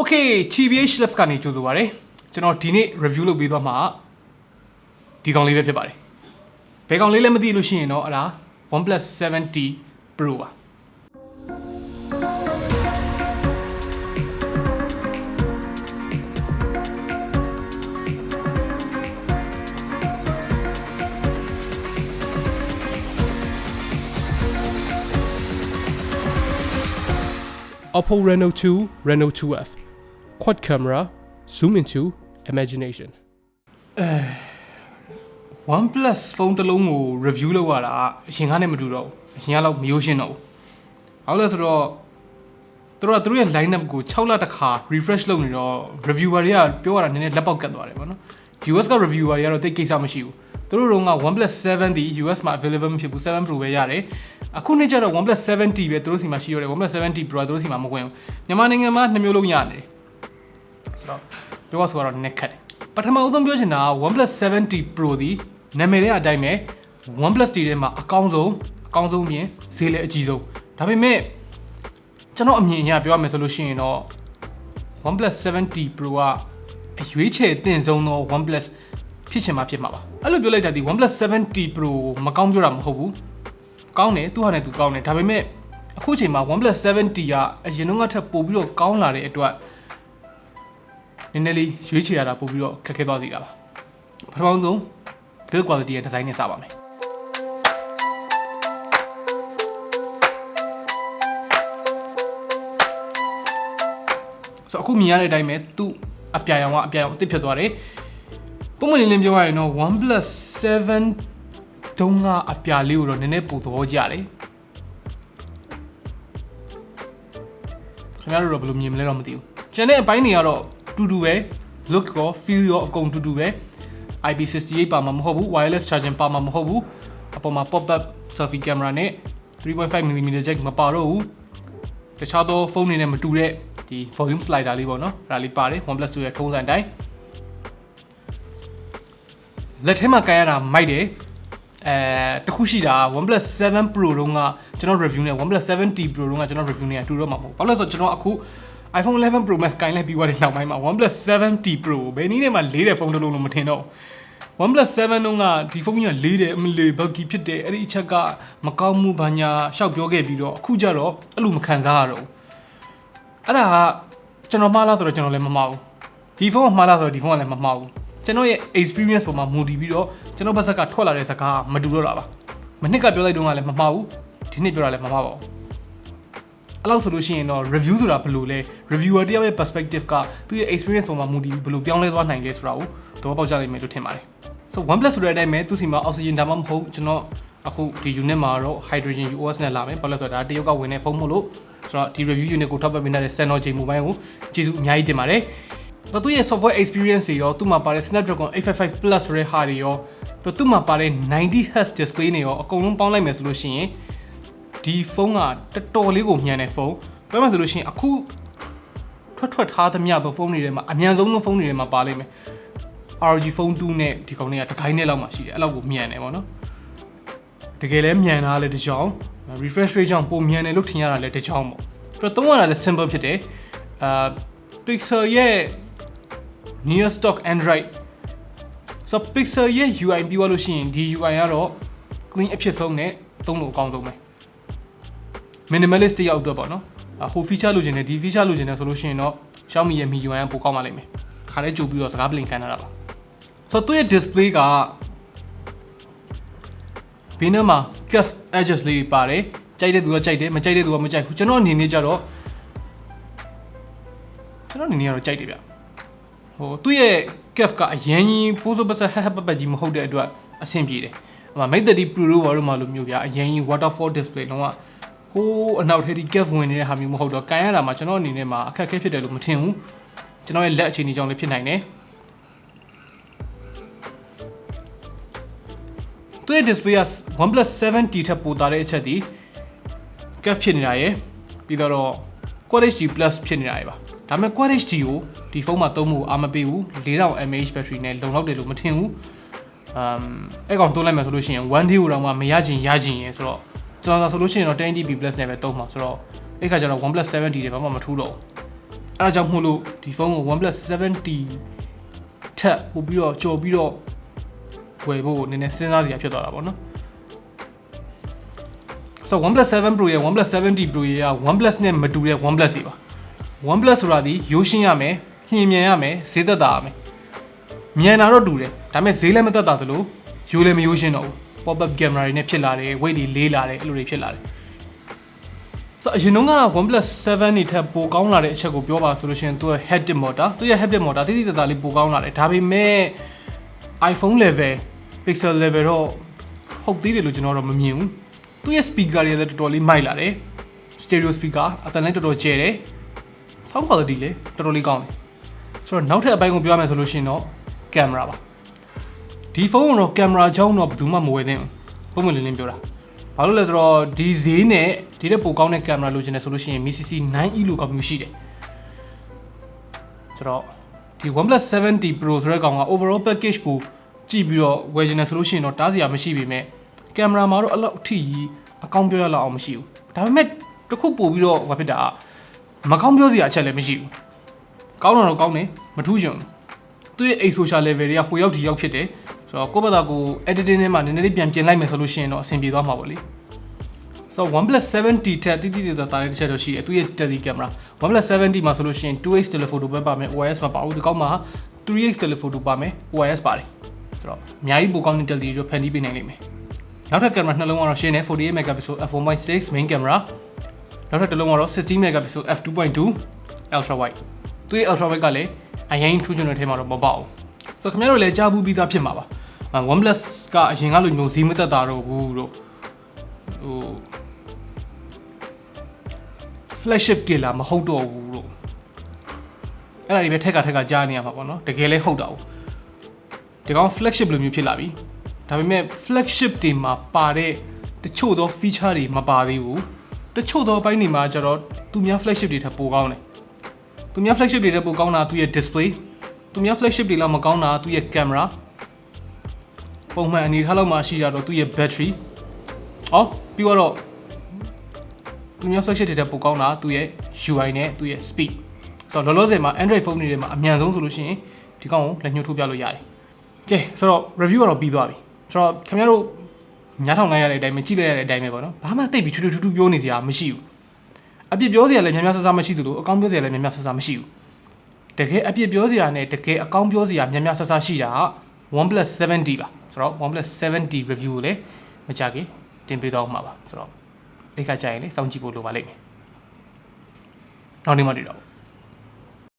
Okay, TBH Labs ကနေကြိုဆိုပါရစေကျွန်တော်ဒီနေ့ review လုပ်ပေးသွားမှာဒီကောင်လေးပဲဖြစ်ပါတယ်ဘယ်ကောင်လေးလဲမသိလို့ရှိရင်တော့အဲ့ဒါ OnePlus 7T Pro ပါOppo Reno 2 Reno 2F Quad camera zoom into imagination OnePlus ဖုန်းတစ်လုံးကို review လုပ်ရတာအရင်ကနဲ့မတူတော့ဘူးအရင်ကတော့မရိုးရှင်းတော့ဘူးဘာလို့လဲဆိုတော့သူတို့ရဲ့ line-up ကို6လတစ်ခါ refresh လုပ်နေတော့ reviewer တွေကပြောရတာနည်းနည်းလက်ပေါက်ကတ်သွားတယ်ပေါ့နော် US က reviewer တွေကတော့တိတ်ကိစ္စမရှိဘူးသူတို့က OnePlus 7 ဒီ US မှာ available မဖြစ်ဘူး7 Pro ပဲရတယ်အခုနေ့ကျတော့ OnePlus 7T ပဲသူတို့စီမှာရှိရတယ် OnePlus 7T Pro သူတို့စီမှာမဝင်ဘူးမြန်မာနိုင်ငံမှာ2မျိုးလုံးရနေတယ်ဆိုတော့ပြောဆိုတော့နည်းနည်းခက်တယ်ပထမအဆုံးပြောချင်တာက OnePlus 7T Pro ဒီနာမည်ရဲ့အတိုင်းပဲ OnePlus တီထဲမှာအကောင်းဆုံးပြင်ဈေးလည်းအကြီးဆုံးဒါပေမဲ့ကျွန်တော်အမြင်အရပြောရမယ်ဆိုလို့ရှိရင်တော့ OnePlus 7T Pro ကအရွေးချယ်တင်ဆုံးသော OnePlus ဖြစ်ချင်မှဖြစ်မှာပါအဲ့လိုပြောလိုက်တာဒီ OnePlus 7T Pro မကောင်းပြောတာမဟုတ်ဘူးကောင်းတယ်သူဟာနဲ့သူကောင်းတယ်ဒါပေမဲ့အခုချိန်မှာ OnePlus 7T ကအရင်တုန်းကထပ်ပို့ပြီးတော့ကောင်းလာတဲ့အတွက်နည်းနည်းလေးရွေးချယ်ရတာပို့ပြီးတော့ခက်ခဲသွားစေတာပါပထမဆုံး build quality ရဲ့ design နဲ့စပါမယ်ဆိုတော့အခုမြင်ရတဲ့အတိုင်းပဲသူ့အပြာရောင်အသစ်ဖြစ်သွားတယ်ပုံမှန်လင်းပြောရရင်တော့ OnePlus 7တုံးကအပြာလေးကိုတော့နည်းနည်းပိုသဘောကျတယ်ခင်ဗျားတို့တော့ဘယ်လိုမြင်မလဲတော့မသိဘူးကျန်တဲ့အပိုင်းတွေကတော့တူတူပဲ look ရော feel ရောအကုန်တူတူပဲ IP68 ပါမှာမဟုတ်ဘူး wireless charging ပါမှာမဟုတ်ဘူးအပေါ်မှာ pop up selfie camera နဲ့ 3.5mm jack မပါတော့ဘူးတခြားသောဖုန်းတွေနဲ့မတူတဲ့ဒီ volume slider လေးပေါ့နော်အဲ့ဒါလေးပါတယ် OnePlus 2ရဲ့ထုံးစံအတိုင်းလက်ထဲမှာကန်ရတာမိုက်တယ်တခုရှိတာ OnePlus 7 Pro တုန်းကကျွန်တော် review နဲ့ OnePlus 7T Pro တုန်းကကျွန်တော် review နဲ့တူတော့မှာမဟုတ်ဘာလို့လဲဆိုတော့ကျွန်တော်အခု iPhone 11 Pro Max ကိုင်လိုက်ပြီးသွားတဲ့နောက်ပိုင်းမှာ OnePlus 7T Pro ဘယ်နည်းနဲ့မှလေးတဲ့ဖုန်းတစ်လုံးလုံးမထင်တော့ OnePlus 7 တုန်းကဒီဖုန်းကြီးကလေးတယ်အမလေး bulky ဖြစ်တယ်အဲ့ဒီအချက်ကမကောင်းမှုဘာညာရှောက်ပြောခဲ့ပြီးတော့အခုကျတော့အဲ့လိုမခံစားရတော့ဘူးအဲ့ဒါကကျွန်တော်မှားလားဆိုတော့ကျွန်တော်လည်းမမှားဘူးဒီဖုန်းကမှားလားဆိုတော့ဒီဖုန်းကလည်းမမှားဘူးကျွန်တော်ရဲ့ experience ပေါ်မှာမူတည်ပြီးတော့ကျွန်တော်ဘက်ကထွက်လာတဲ့စကားမတူတော့တာပါမနှစ်ကပြောလိုက်တုန်းကလည်းမမှားဘူးဒီနှစ်ပြောတာလည်းမမှားပါဘူးအဲ့လောက်ဆိုလို့ရှိရင်တော့ review ဆိုတာဘယ်လိုလဲ reviewer တယောက်ရဲ့ perspective ကသူ့ရဲ့ experience ပေါ်မှာမူတည်ပြီးဘယ်လိုပြောင်းလဲသွားနိုင်လဲဆိုတာကိုသဘောပေါက်ကြလိမ့်မယ်လို့ထင်ပါတယ် so OnePlus ဆိုတဲ့အတိုင်းပဲသူစီမှာ oxygen ဒါမှမဟုတ်ကျွန်တော်အခုဒီ unit မှာတော့ hydrogen OS နဲ့လာမယ်ဘာလို့လဲဆိုတော့ဒါတရုတ်ကဝင်တဲ့ဖုန်းမို့လို့ဆိုတော့ဒီ review unit ကိုထောက်ပံ့ပေးနေတဲ့ Synology mobile ကိုကျေးဇူးအများကြီးတင်ပါတယ်သူရဲ့ software experience တွေရောသူ့မှာပါတဲ့ Snapdragon 855 Plus ဆိုတဲ့ဟာတွေရောပြီးသူ့မှာပါတဲ့ 90Hz display တွေရောအကုန်လုံးပေါင်းလိုက်မယ်ဆိုလို့ရှိရင်ဒီဖုန်းကတော်တော်လေးကိုမြန်တဲ့ဖုန်းပြောမှဆိုလို့ရှိရင်အခုထွက်ထားသမျှသောဖုန်းတွေထဲမှာအမြန်ဆုံးသောဖုန်းတွေထဲမှာပါလိမ့်မယ် ROG Phone 2နဲ့ဒီကောင်တွေကတစ်ခိုင်းနဲ့လောက်မှရှိတယ်အဲ့လောက်ကိုမြန်တယ်ပေါ့နော်တကယ်လည်းမြန်တာလည်းတစ်ကြောင် refresh rate ကြောင့်ပိုမြန်တယ်လို့ထင်ရတာလည်းတစ်ကြောင်ပေါ့ပြီးတော့သုံးရတာလည်း simple ဖြစ်တယ်Pixel ရဲ့ near stock Android so Pixel ရဲ့ UI ပြီးသွားလို့ရှိရင်ဒီ UI ကတော့ clean အဖြစ်ဆုံးနဲ့သုံးလို့အကောင်းဆုံးပဲ minimalist တယောက်အတွက်ပေါ့နော်ဟို feature လိုချင်တယ်ဒီ feature လိုချင်တယ်ဆိုလို့ရှိရင်တော့ Xiaomi ရဲ့ MIUI ကပိုကောင်းပါလိမ့်မယ်ခါလေးကြိုပြီးတော့စကားပလင်ခံရတာပါ so သူ့ရဲ့ display ကဘေးနားမှာ curve edges လေးပါတယ်ကြိုက်တဲ့သူကကြိုက်တယ်မကြိုက်တဲ့သူကမကြိုက်ဘူးကျွန်တော်အနေနဲ့ကြတော့ကြိုက်တယ်ဗျဟိုသူ့ရဲ့ curve ကအရင်ကြီးပိုးစိုးပစက်ဟပ်ကြီးမဟုတ်တဲ့အတွက်အဆင်ပြေတယ်ဟိုမှာ Mate 30 Pro တို့ဘာလို့မှလို့မျိုးဗျအရင်ကြီး waterfall display လုံးဝဟိုးအနောက်ထဲဒီ curve ဝင်နေတဲ့ဟာမျိုးမဟုတ်တော့ကန်ရတာမှာကျွန်တော်အနေနဲ့မှာအခက်အခဲဖြစ်တယ်လို့မထင်ဘူးကျွန်တော်ရဲ့လက်အခြေအနေကြောင့်လည်းဖြစ်နိုင်တယ်သူ့ရဲ့ display က OnePlus 7T ထက်ပိုတာတဲ့အချက်ဒီ curve ဖြစ်နေတာရယ်ပြီးတော့ Quad HD Plus ဖြစ်နေတာရယ်ပါဒါပေမဲ့ Quad HD ကိုဒီဖုန်းမှာသုံးဖို့အားမပေးဘူး 4000 mAh battery နဲ့လုံလောက်တယ်လို့မထင်ဘူးအဲ့ကောင်သုံးလိုက်မယ်ဆိုလို့ရှိရင် 1 day ကိုတော့မရချင်ရယ်ဆိုတော့ကျွန်တော်ဆိုလို့ရှိရင်တော့ 1080p Plus နဲ့ပဲသုံးမှာဆိုတော့အဲ့ခါကျတော့ OnePlus 7T တွေဘာမှမထူးတော့ဘူး အဲ့ဒါကြောင့်မို့လို့ဒီဖုန်းကို OnePlus 7T ထပ်ပို့ပြီးတော့ကြော်ပြီးတော့ဝယ်ဖို့နည်းနည်းစဉ်းစားစရာဖြစ်သွားတာပေါ့နော် So OnePlus 7 Pro ရဲ့ OnePlus 7T Pro ရဲ့ OnePlus နဲ့မတူတဲ့ OnePlus တွေပါ OnePlus ဆိုတာဒီရိုးရှင်းရမယ်ညင်မြန်ရမယ်ဈေးသက်သာရမယ်မြန်တာတော့တူတယ်ဒါပေမဲ့ဈေးလည်းမသက်သာသလိုရိုးလည်းမရိုးရှင်းတော့ဘူး pop-up camera တွေနဲ့ဖြစ်လာတယ် weight တွေလေးလာတယ်အဲ့လိုတွေဖြစ်လာတယ် So အရင်က OnePlus 7နေထက်ပိုကောင်းလာတဲ့အချက်ကိုပြောပါဆိုလို့ရှိရင်သူက haptic motor သူရဲ့ haptic motor တိတိကျကျလေးပိုကောင်းလာတယ်ဒါပေမဲ့ iPhone level pixel level တော့ဟုတ်သေးတယ်လို့ကျွန်တော်တော့မမြင်ဘူးသူရဲ့ speaker တွေလည်းတော်တော်လေးမိုက်လာတယ် stereo speaker အတန်လည်းတော်တော်ကျယ်တယ် sound quality လည်းတော်တော်လေးကောင်းတယ်ဆိုတော့နောက်ထပ်အပိုင်းကိုပြောရမယ်ဆိုလို့ရှိရင်တော့ camera ပါဒီဖုန်းကတော့ camera ကြောင်းတော့ဘယ်သူမှမဝယ်သင့်ဘူးပုံမှန်လင်းလင်းပြောတာဘာလို့လဲဆိုတော့ဒီဈေးနဲ့ဒီတဲ့ပိုကောင်းတဲ့ camera လိုချင်တယ်ဆိုလို့ရှိရင် MCC 9E လို့ကောင်မျိုးရှိတယ်ဆိုတော့ဒီ OnePlus 7T Pro ဆိုတဲ့ကောင်က overall package ကိုကြည့်ပြီးတော့ဝယ်ချင်တယ်ဆိုလို့ရှိရင်တော့တားစရာမရှိပေမဲ့ camera မှာတော့အဲ့လောက်အထိအကောင်းပြောရလောက်အောင်မရှိဘူးဒါပေမဲ့တစ်ခုပို့ပြီးတော့ဟိုဖြစ်တာမကောင်းပြောစရာအချက်လည်းမရှိဘူးကောင်းတော့ကောင်းတယ်မထူးချွန်သူရဲ့ exposure level တွေကဟိုရောက်ဒီရောက်ဖြစ်တယ်ဆိုတော့ကိုယ့်ဘက်ကကို editing ထဲမှာနည်းနည်းလေးပြန်ပြင်လိုက်မယ်ဆိုလို့ရှိရင်တော့အဆင်ပြေသွားမှာပေါ့လေ So OnePlus 7T ထက်တိတိကျကျတားတဲ့တစ်ချက်တော့ရှိတယ်သူရဲ့ tele camera OnePlus 7T မှာဆိုလို့ရှိရင် 2x telephoto ပဲပါမယ် OIS မပါဘူးဒီကောက်မှာ 3x telephoto ပါမယ် OIS ပါတယ်ဆိုတော့အများကြီးပိုကောင်းတဲ့ tele တွေဖန်တီးပေးနိုင်လိမ့်မယ်နောက်ထပ် camera နှလုံးကတော့ရှင်းနေ48 megapixel f1.6 main camera နောက်ထပ်တစ်လုံးကတော့16 megapixel f2.2 ultra wide သူရဲ့ ultra wide ကလည်းအရင်ထူးချွန်တဲ့ထဲမှာတော့မပေါဘူးဆိုတော့ခင်ဗျားတို့လည်းကြားဘူးပြီးသားဖြစ်မှာပါ OnePlus ကအရင်ကလိုမျိုးဈေးမသက်သာတော့ဘူးလို့ဟို flagship ကလာမဟုတ်တော့ဘူးလို့အဲ့ဒါတွေပဲထက်ကကြားနေရမှာပေါ့နော်တကယ်လည်းဟုတ်တာဘူးဒီကောင် flagship လိုမျိုးဖြစ်လာပြီဒါပေမဲ့ flagship တွေမှာပါတဲ့တချို့သော feature တွေမပါသေးဘူးတချို့သောအပိုင်းတွေမှာကျတော့သူများ flagship တွေထက်ပိုကောင်းတယ်သူများ flagship တွေထက်ပိုကောင်းတာသူရဲ့ display သူများ flagship တွေလောက်မကောင်းတာသူရဲ့ camera ပုံမှန်အနေထားလောက်မှရှိကြတော့သူရဲ့ battery ပြီးတော့သူများ flagship တွေထက်ပိုကောင်းတာသူရဲ့ UI နဲ့သူရဲ့ speed ဆိုတော့လောလောဆယ်မှာ Android phone တွေမှာအမြန်ဆုံးဆိုလို့ရှိရင်ဒီကောင်ကိုလက်ညှိုးထိုးပြလို့ရတယ်။ Okay ဆိုတော့ review ကတော့ပြီးသွားပြီ။ဆိုတော့ခင်ဗျားတို့ညားထောင်လိုက်ရတဲ့အတိုင်းပဲကြည့်လိုက်ရတဲ့အတိုင်းပဲပေါ့နော်။ဘာမှတိတ်ပြီးထူးထူးပြောနေစရာမရှိဘူး။အပြစ်ပြောစရာလည်းများများဆဆမရှိသလိုအကောင်းပြောစရာလည်းများများဆဆမရှိဘူး။တကယ်အပြစ်ပြောစရာနဲ့တကယ်အကောင်းပြောစရာများများဆဆရှိတာက OnePlus 7T ပါ။ဆိုတော့ OnePlus 7T review ကိုလည်းမကြခင်တင်ပေးတော့မှာပါ။ဆိုတော့အဲ့ခါကျရင်လေစောင့်ကြည့်ဖို့လိုပါလိမ့်မယ်။နောက်နေ့မှတွေ့တော့